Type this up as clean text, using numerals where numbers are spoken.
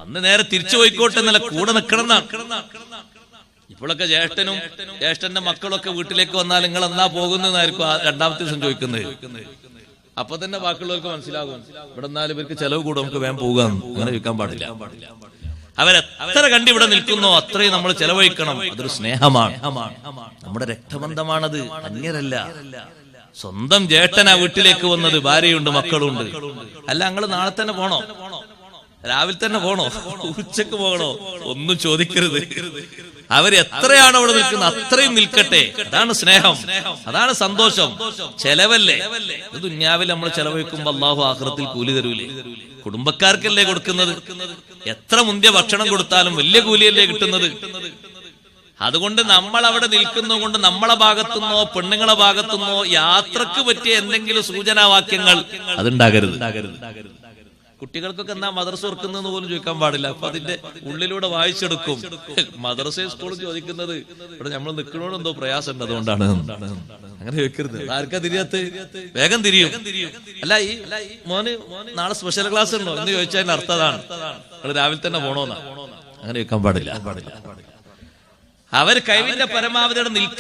അന്ന് നേരെ തിരിച്ചു പോയിക്കോട്ടെ എന്നല്ല, കൂടെ നിൽക്കണം എന്നാണ്. ഇപ്പോഴൊക്കെ ജ്യേഷ്ഠന്റെ മക്കളൊക്കെ വീട്ടിലേക്ക് വന്നാൽ നിങ്ങൾ എന്നാ പോകുന്നതായിരിക്കും രണ്ടാമത്തെ ദിവസം ചോദിക്കുന്നത്. അപ്പൊ തന്നെ ബാക്കിയുള്ളവർക്ക് മനസ്സിലാകും ഇവിടെ നിന്നാലും ഇവർക്ക് ചെലവ് കൂടെ, നമുക്ക് വേഗം പോകാം. അങ്ങനെ ചോദിക്കാൻ പാടില്ല. അവരെത്ര കണ്ടി ഇവിടെ നിൽക്കുന്നോ അത്രയും നമ്മൾ ചെലവഴിക്കണം. അതൊരു സ്നേഹമാണ്, നമ്മുടെ രക്തബന്ധമാണത്, അന്യരല്ല. സ്വന്തം ജ്യേഷ്ഠനാ വീട്ടിലേക്ക് വന്നത്, ഭാര്യയുണ്ട്, മക്കളുണ്ട്. അല്ല ഞങ്ങള് നാളെ തന്നെ പോണോ, രാവിലെ തന്നെ പോണോ, ഉച്ചക്ക് പോകണോ, ഒന്നും ചോദിക്കരുത്. അവരെത്രയാണോ അവിടെ നിൽക്കുന്നത് അത്രയും നിൽക്കട്ടെ. അതാണ് സ്നേഹം, അതാണ് സന്തോഷം. ചെലവല്ലേ ഇത് ദുനിയാവിൽ നമ്മൾ ചെലവഴിക്കുമ്പോ അള്ളാഹു ആഖിറത്തിൽ കൂലി തരൂലേ? കുടുംബക്കാർക്കല്ലേ കൊടുക്കുന്നത്. എത്ര മുന്തിയ ഭക്ഷണം കൊടുത്താലും വലിയ കൂലിയല്ലേ കിട്ടുന്നത്. അതുകൊണ്ട് നമ്മൾ അവിടെ നിൽക്കുന്നത് കൊണ്ട് നമ്മളെ ഭാഗത്തുനിന്നോ പെണ്ണുങ്ങളെ ഭാഗത്തുനിന്നോ യാത്രക്ക് പറ്റിയ എന്തെങ്കിലും സൂചനാവാക്യങ്ങൾ അതുണ്ടാകരുത്. കുട്ടികൾക്കൊക്കെ എന്നാ മദ്രസ ഓർക്കുന്നതെന്ന് പോലും ചോദിക്കാൻ പാടില്ല. അപ്പൊ അതിന്റെ ഉള്ളിലൂടെ വായിച്ചെടുക്കും. മദ്രസയും സ്കൂളും ചോദിക്കുന്നത് ഇവിടെ നമ്മൾ നിൽക്കണോട് എന്തോ പ്രയാസമുണ്ട്, അതുകൊണ്ടാണ്. അങ്ങനെ ചോദിക്കരുത്. ആർക്കാ തിരിയാത്ത? വേഗം തിരിയും. അല്ല ഈ മോന് നാളെ സ്പെഷ്യൽ ക്ലാസ് ഉണ്ടോ എന്ന് ചോദിച്ചതിന്റെ അർത്ഥം അതാണ്, നിങ്ങൾ രാവിലെ തന്നെ പോണോന്നാ. അങ്ങനെ ചോദിക്കാൻ പാടില്ല. അവർ കഴിവിന്റെ പരമാവധി